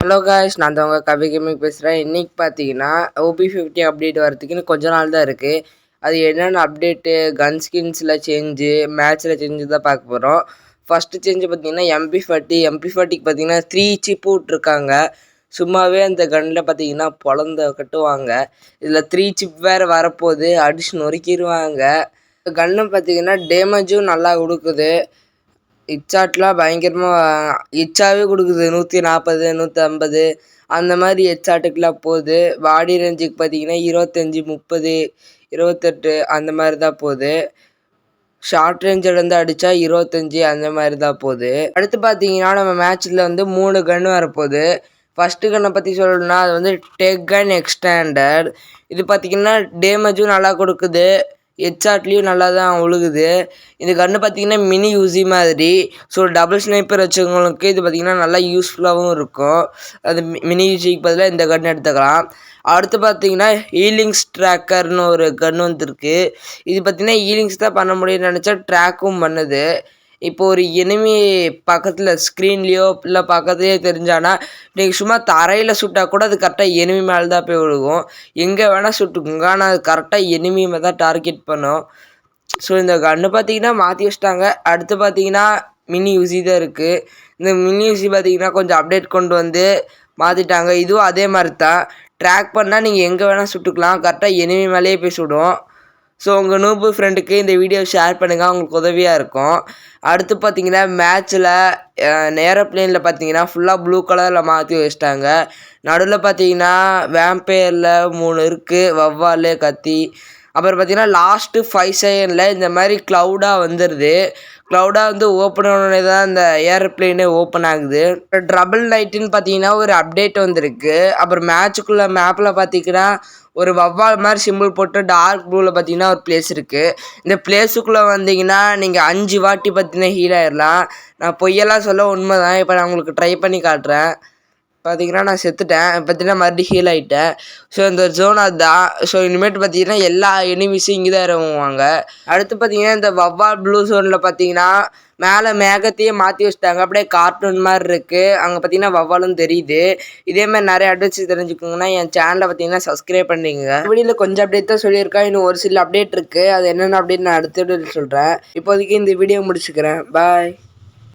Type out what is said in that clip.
Hello guys, நான் தான் உங்கள் கவி கேமிங் பேசுகிறேன். இன்றைக்கி பார்த்தீங்கன்னா OP50 அப்டேட் வரதுக்குன்னு கொஞ்ச நாள் தான் இருக்குது. அது என்னென்ன அப்டேட்டு, கன் ஸ்கின்ஸில் சேஞ்சு, மேட்ச்சில் சேஞ்சு தான் பார்க்க போகிறோம். ஃபஸ்ட்டு சேஞ்சு பார்த்தீங்கன்னா MP40க்கு பார்த்தீங்கன்னா 3 சிப்பு விட்ருக்காங்க. சும்மாவே அந்த கன்னில் பார்த்தீங்கன்னா பொழந்த கட்டுவாங்க. இதில் 3 சிப் வேறு வரப்போகுது, அடிச்சு நொறுக்கிடுவாங்க. கன்னு பார்த்தீங்கன்னா டேமேஜும் நல்லா கொடுக்குது. ஹெட்ஷாட்லாம் பயங்கரமாக ஹெச்சாகவே கொடுக்குது. 140 150 அந்த மாதிரி ஹெட்ஷாட்டுக்கெலாம் போகுது. பாடி ரேஞ்சுக்கு பார்த்தீங்கன்னா 25 30 28 அந்த மாதிரி தான் போகுது. ஷார்ட் ரேஞ்சிலேருந்து அடித்தா 25 அந்த மாதிரி தான் போகுது. அடுத்து பார்த்தீங்கன்னா நம்ம மேட்ச்சில் வந்து 3 கன்று வரப்போகுது. ஃபஸ்ட்டு கன்னை பற்றி சொல்லணும்னா அது வந்து டெக் கன் எக்ஸ்டாண்டட். இது பார்த்திங்கன்னா டேமேஜும் நல்லா கொடுக்குது, ஹெட்ஷாட்லேயும் நல்லா தான் உழுகுது. இந்த கன்று பார்த்திங்கன்னா மினி யூசி மாதிரி. ஸோ டபுள் ஸ்னைப்பர் வச்சவங்களுக்கு இது பார்த்திங்கன்னா நல்லா யூஸ்ஃபுல்லாகவும் இருக்கும். அது மினி யூசிக்கு பதிலாக இந்த கன்று எடுத்துக்கலாம். அடுத்து பார்த்திங்கன்னா ஹீலிங்ஸ் ட்ராக்கர்னு ஒரு கன் வந்துருக்கு. இது பார்த்திங்கன்னா ஹீலிங்ஸ் தான் பண்ண முடியும்னு நினச்சா ட்ராக்கும் பண்ணுது. இப்போ ஒரு எனிமி பக்கத்தில் ஸ்க்ரீன்லேயோ இல்லை பக்கத்துலேயோ தெரிஞ்சானா நீங்கள் சும்மா தரையில் சுட்டால் கூட அது கரெக்டாக எனிமி மேலே தான் போய் விழுகும். எங்கே வேணால் சுட்டுக்குங்க, ஆனால் அது கரெக்டாக எனிமியை தான் டார்கெட் பண்ணும். ஸோ இந்த கன்று பார்த்தீங்கன்னா மாற்றி வச்சிட்டாங்க. அடுத்து பார்த்தீங்கன்னா மினி யூசி தான் இருக்குது. இந்த மினி யூசி பார்த்தீங்கன்னா கொஞ்சம் அப்டேட் கொண்டு வந்து மாற்றிட்டாங்க. இதுவும் அதே மாதிரி தான். ட்ராக் பண்ணால் நீங்கள் எங்கே வேணால் சுட்டுக்கலாம், கரெக்டாக எனிமி மேலேயே போய் சுடும். ஸோ உங்கள் நூபு ஃப்ரெண்டுக்கு இந்த வீடியோ ஷேர் பண்ணுங்கள், அவங்களுக்கு உதவியாக இருக்கும். அடுத்து பார்த்தீங்கன்னா மேட்ச்சில் ஏரோப்ளேனில் பார்த்தீங்கன்னா ஃபுல்லாக ப்ளூ கலரில் மாற்றி வச்சிட்டாங்க. நடுவில் பார்த்தீங்கன்னா வேம்பயரில் 3 இருக்குது, வவ்வால், கத்தி. அப்புறம் பார்த்தீங்கன்னா லாஸ்ட்டு 5 செகண்டில் இந்த மாதிரி க்ளவுடாக வந்துடுது. க்ளவுடாக வந்து ஓப்பன் ஆனோடனே தான் இந்த ஏரோப்ளேனே ஓப்பன் ஆகுது. ட்ரபிள் நைட்டுன்னு பார்த்தீங்கன்னா ஒரு அப்டேட் வந்திருக்கு. அப்புறம் மேட்சுக்குள்ளே மேப்பில் பார்த்தீங்கன்னா ஒரு வவ்வால் மாதிரி சிம்பிள் போட்டு டார்க் ப்ளூவில் பார்த்தீங்கன்னா ஒரு பிளேஸ் இருக்குது. இந்த பிளேஸுக்குள்ளே வந்தீங்கன்னா நீங்கள் 5 வாட்டி பார்த்தீங்கன்னா ஹீல் ஆயிடலாம். நான் பொய்யெல்லாம் சொல்ல உண்மை தான். இப்போ நான் உங்களுக்கு ட்ரை பண்ணி காட்டுறேன். பார்த்தீங்கன்னா நான் செத்துட்டேன். பார்த்தீங்கன்னா மறுபடியும் ஹீல் ஆகிட்டேன். ஸோ இந்த ஜோன் அதுதான். ஸோ இனிமேட்டு பார்த்தீங்கன்னா எல்லா எனிமிஸும் இங்கே தான் இறங்குவாங்க. அடுத்து பார்த்தீங்கன்னா இந்த வவ்வால் ப்ளூ ஜோனில் பார்த்தீங்கன்னா மேலே மேகத்தையே மாற்றி வச்சுட்டாங்க. அப்படியே கார்ட்டூன் மாதிரி இருக்குது. அங்கே பார்த்தீங்கன்னா வவ்வாலும் தெரியுது. இதேமாதிரி நிறைய அப்டேட்ஸ் தெரிஞ்சுக்கோங்கன்னா என் சேனலை பார்த்தீங்கன்னா சப்ஸ்கிரைப் பண்ணிக்கோங்க. வீடியோவில் கொஞ்சம் அப்டேட் தான் சொல்லியிருக்கேன். இன்னும் ஒரு சில அப்டேட் இருக்குது. அது என்னென்ன அப்டேட் நான் அடுத்த வீடியோவில் சொல்கிறேன். இப்போதைக்கு இந்த வீடியோ முடிச்சுக்கிறேன். பாய்.